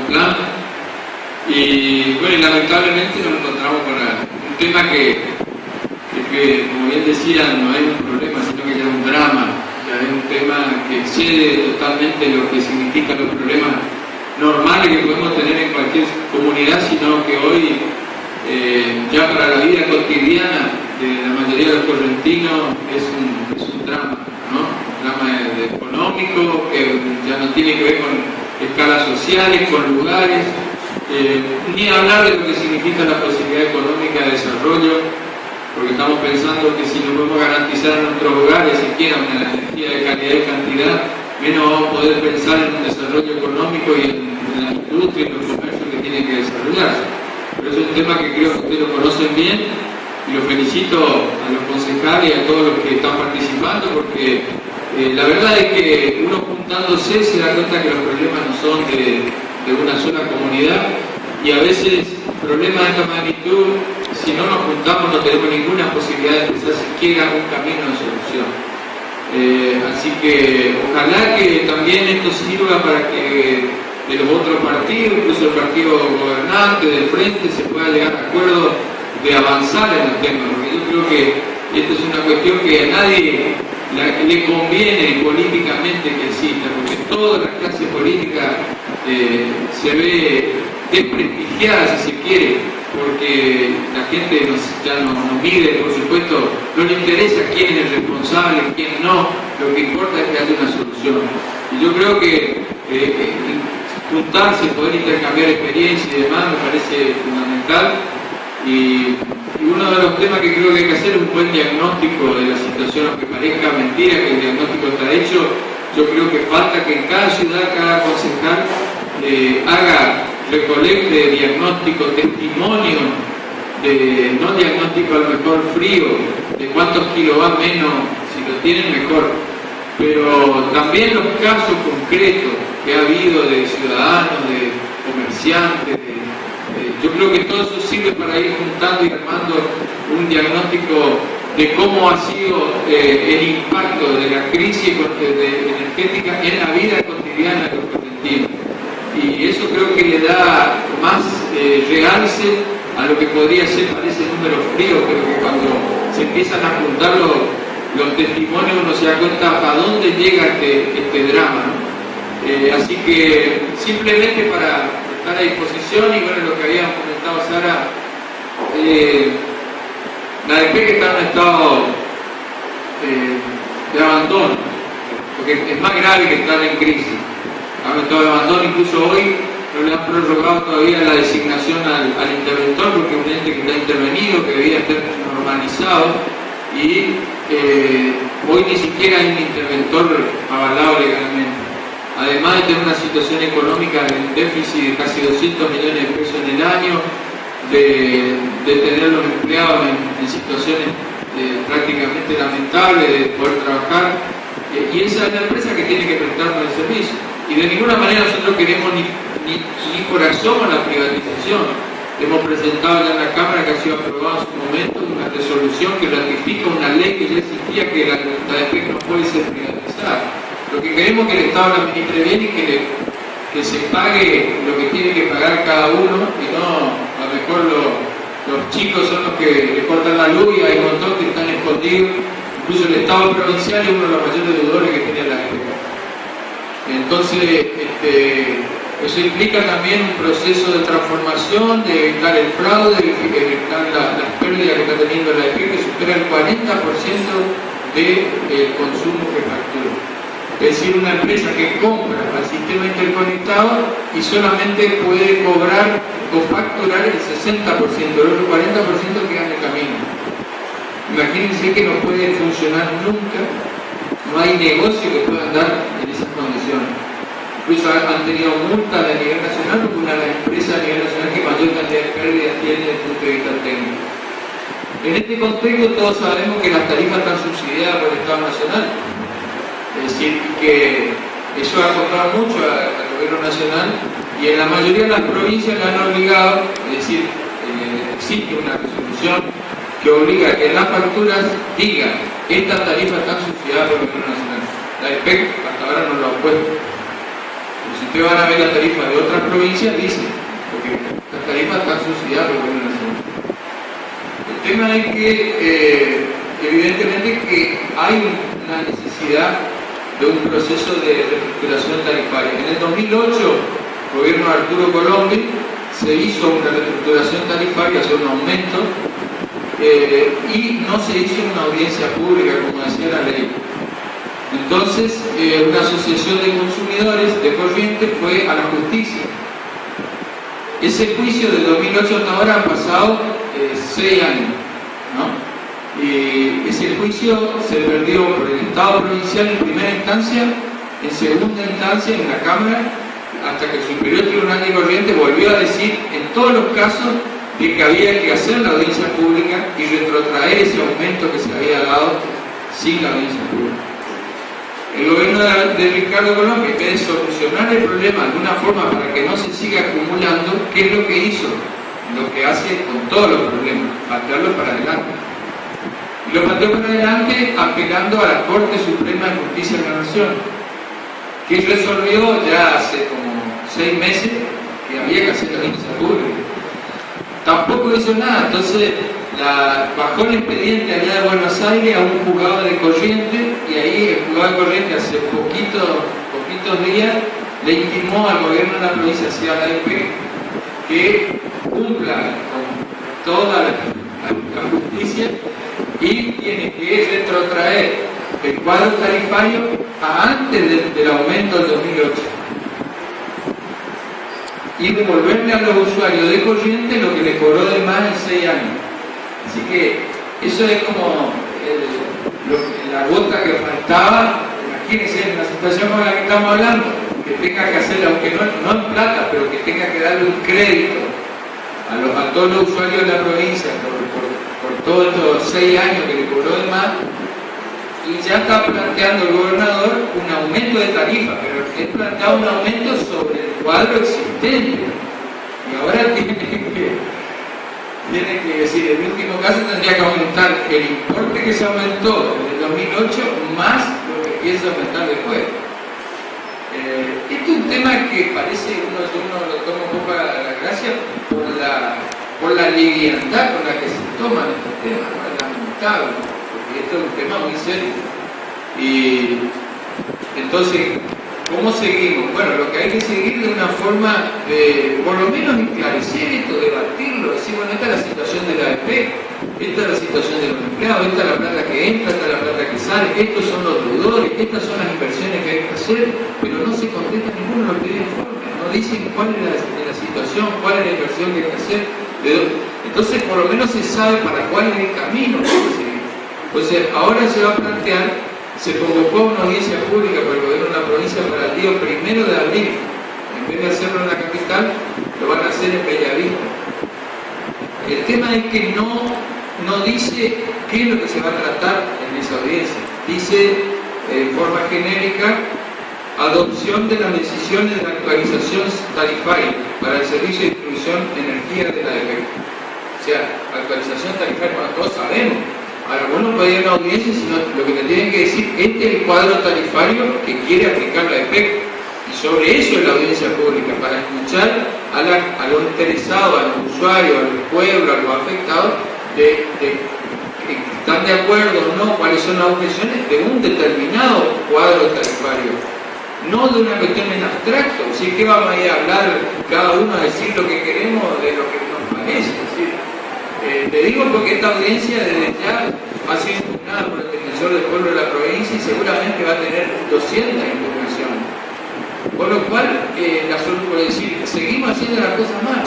plan. Y bueno, lamentablemente nos encontramos con un tema que, como bien decían, no es un problema, sino que ya es un drama, ya es un tema que excede totalmente lo que significan los problemas normales que podemos tener en cualquier comunidad, sino que hoy ya para la vida cotidiana de la mayoría de los correntinos es un drama, ¿no? Un drama económico que ya no tiene que ver con escalas sociales, con lugares, ni hablar de lo que significa la posibilidad económica de desarrollo, porque estamos pensando que si no podemos garantizar en nuestros hogares siquiera una energía de calidad y cantidad, menos vamos a poder pensar en un desarrollo económico y en la industria y en los comercios que tienen que desarrollarse. Pero eso es un tema que creo que ustedes lo conocen bien y los felicito a los concejales y a todos los que están participando, porque la verdad es que uno juntándose se da cuenta que los problemas no son de una sola comunidad, y a veces problemas de esta magnitud, si no nos juntamos no tenemos ninguna posibilidad de empezar siquiera un camino de solución. Así que ojalá que también esto sirva para que de los otros partidos, incluso el partido gobernante, del frente, se pueda llegar a acuerdos de avanzar en el tema, porque yo creo que esta es una cuestión que a nadie le conviene políticamente que exista, porque toda la clase política se ve desprestigiada, si se quiere, porque la gente ya no mide, por supuesto, no le interesa quién es el responsable, quién no, lo que importa es que haya una solución. Y yo creo que juntarse, poder intercambiar experiencias y demás me parece fundamental, y uno de los temas que creo que hay que hacer es un buen diagnóstico de la situación, aunque parezca mentira que el diagnóstico está hecho. Yo creo que falta que en cada ciudad, cada concejal recolecte diagnóstico, testimonio, no diagnóstico a lo mejor frío, de cuántos kilovatios menos, si lo tienen mejor, pero también los casos concretos que ha habido de ciudadanos, de comerciantes, yo creo que todo eso sirve para ir juntando y armando un diagnóstico de cómo ha sido el impacto de la crisis energética en la vida cotidiana de los correntinos. Y eso creo que le da más realce a lo que podría ser, parece número frío, pero que cuando se empiezan a juntar los testimonios uno se da cuenta a dónde llega este drama, ¿no? Así que simplemente para estar a disposición, y bueno, lo que habíamos comentado Sara, la ADP que está en un estado de abandono, porque es más grave que estar en crisis. Está en estado de abandono, incluso hoy no le han prorrogado todavía la designación al interventor, porque es un ente que está intervenido, que debía estar normalizado, y hoy ni siquiera hay un interventor avalado legalmente. Además de tener una situación económica de un déficit de casi 200 millones de pesos en el año, de tener los empleados en situaciones prácticamente lamentables de poder trabajar, y esa es la empresa que tiene que prestarnos el servicio. Y de ninguna manera nosotros queremos ni por asomo la privatización. Hemos presentado ya en la Cámara, que ha sido aprobada en su momento, una resolución que ratifica una ley que ya existía, que la ADP no puede ser privatizada. Lo que queremos es que el Estado la administre bien y que se pague lo que tiene que pagar cada uno, y no, a lo mejor los chicos son los que le cortan la luz y hay un montón que están escondidos. Incluso el Estado provincial es uno de los mayores deudores que tiene la ADP. Entonces, eso implica también un proceso de transformación, de evitar el fraude, de evitar las pérdidas que está teniendo la ADP, que supera el 40% del consumo que factura. Es decir, una empresa que compra al sistema interconectado y solamente puede cobrar o facturar el 60%, el otro 40% queda en el camino. Imagínense que no puede funcionar nunca, no hay negocio que pueda andar en esas condiciones. Incluso han tenido multas a nivel nacional, porque una de las empresas a nivel nacional que mayor cantidad de pérdidas tiene desde el punto de vista técnico. En este contexto todos sabemos que las tarifas están subsidiadas por el Estado Nacional. Es decir, que eso ha costado mucho al gobierno nacional, y en la mayoría de las provincias le han obligado, es decir, existe una resolución que obliga a que en las facturas diga estas tarifas están subsidiadas por el gobierno nacional. La ADP hasta ahora no lo ha puesto. Si ustedes van a ver la tarifa de otras provincias, dice, porque las tarifas están subsidiadas por el gobierno nacional. El tema es que, evidentemente, que hay una necesidad de un proceso de reestructuración tarifaria. En el 2008, el gobierno de Arturo Colombi se hizo una reestructuración tarifaria, hacia un aumento, y no se hizo una audiencia pública, como decía la ley. Entonces, una asociación de consumidores de corriente fue a la justicia. Ese juicio del 2008 hasta ahora han pasado 6 años, ¿no? Y ese juicio se perdió por el Estado provincial en primera instancia, en segunda instancia en la Cámara, hasta que el Superior Tribunal de Corrientes volvió a decir en todos los casos de que había que hacer la audiencia pública y retrotraer ese aumento que se había dado sin la audiencia pública. El gobierno de Ricardo Colombi, en vez de solucionar el problema de alguna forma para que no se siga acumulando, ¿qué es lo que hizo? Lo que hace con todos los problemas, patearlo para adelante. Y lo pateó para adelante apelando a la Corte Suprema de Justicia de la Nación, que resolvió ya hace como 6 meses que había que hacer la audiencia pública. Tampoco hizo nada, entonces bajó el expediente allá de Buenos Aires a un juzgado de Corrientes, y ahí el juzgado de Corrientes hace poquitos días le intimó al gobierno de la provincia de Ciudad de AP que cumpla con toda la justicia y tiene que retrotraer el cuadro tarifario a antes del aumento del 2008 y devolverle a los usuarios de corriente lo que le cobró de más en 6 años. Así que eso es como la gota que faltaba. Imagínense en la situación con la que estamos hablando, que tenga que hacer, aunque no en plata, pero que tenga que darle un crédito a todos los usuarios de la provincia por todos estos 6 años que le cobró de más. Y ya está planteando el gobernador un aumento de tarifa, pero él plantea un aumento sobre el cuadro existente. Y ahora tiene que decir, en el último caso tendría que aumentar el importe que se aumentó en el 2008 más lo que piensa aumentar después. Este es un tema que parece uno lo toma un poco a la gracia por la liviandad con la que se toman estos temas, ¿no? Es lamentable, porque esto es un tema muy serio. Y entonces, ¿cómo seguimos? Bueno, lo que hay que seguir de una forma de, por lo menos, esclarecer esto, debatirlo, decir, bueno, esta es la situación de la AFP, esta es la situación de los empleados, esta es la plata que entra, esta es la plata que sale, estos son los deudores, estas son las inversiones que hay que hacer, pero no se contesta ninguno de los pedidos de informe, no dicen cuál es la situación, cuál es la inversión que hay que hacer. Entonces, por lo menos se sabe para cuál es el camino que hay que seguir. Entonces, ahora se va a plantear. Se convocó una audiencia pública por el gobierno de la provincia para el día 1 de abril. En vez de hacerlo en la capital, lo van a hacer en Bellavista. El tema es que no dice qué es lo que se va a tratar en esa audiencia. Dice, en forma genérica, adopción de las decisiones de la actualización tarifaria para el servicio de distribución de energía de la EPEC. O sea, actualización tarifaria, bueno, todos sabemos. Ahora, vos no podés ir a una audiencia, sino lo que te tienen que decir, este es el cuadro tarifario que quiere aplicar la EPEC. Y sobre eso es la audiencia pública, para escuchar a los interesados, a los usuarios, a los pueblos, a los afectados, de que están de acuerdo o no, cuáles son las objeciones de un determinado cuadro tarifario. No de una cuestión en abstracto, ¿sí? Que vamos a ir a hablar cada uno a decir lo que queremos de lo que nos parece, ¿sí? Te digo porque esta audiencia desde ya ha sido impugnada por el defensor del pueblo de la provincia y seguramente va a tener 200 impugnaciones. Por lo cual, por decir, seguimos haciendo las cosas mal.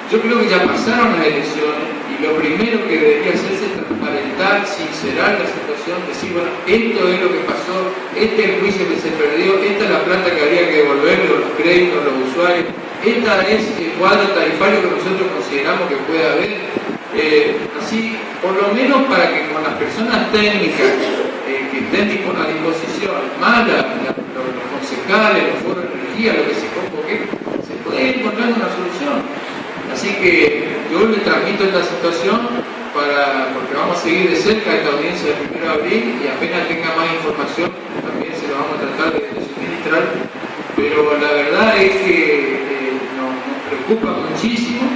Yo creo que ya pasaron las elecciones y lo primero que debería hacerse es transparentar, sincerar la situación, decir, bueno, esto es lo que pasó, este es el juicio que se perdió, esta es la plata que habría que devolver, los créditos, los usuarios. Esta es el cuadro tarifario que nosotros consideramos que puede haber, así, por lo menos para que con las personas técnicas que estén a disposición, más los concejales, los foros de energía, lo que se convoque, se puede ir encontrando una solución. Así que yo le transmito esta situación porque vamos a seguir de cerca esta audiencia del 1 de abril y apenas tenga más información también se lo vamos a tratar de suministrar pero la verdad es que nos preocupa muchísimo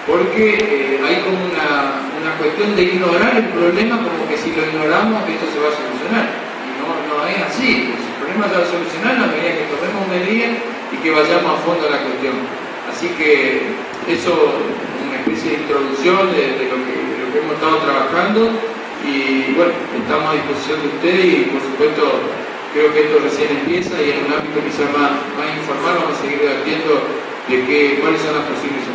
porque hay como una cuestión de ignorar el problema, como que si lo ignoramos esto se va a solucionar, y no es así. El problema se va a solucionar a medida que tomemos medidas y que vayamos a fondo a la cuestión. Así que eso es una especie de introducción de lo que hemos estado trabajando, y bueno, estamos a disposición de ustedes, y por supuesto creo que esto recién empieza y en un ámbito quizá más informal vamos a seguir debatiendo de cuáles son las posibles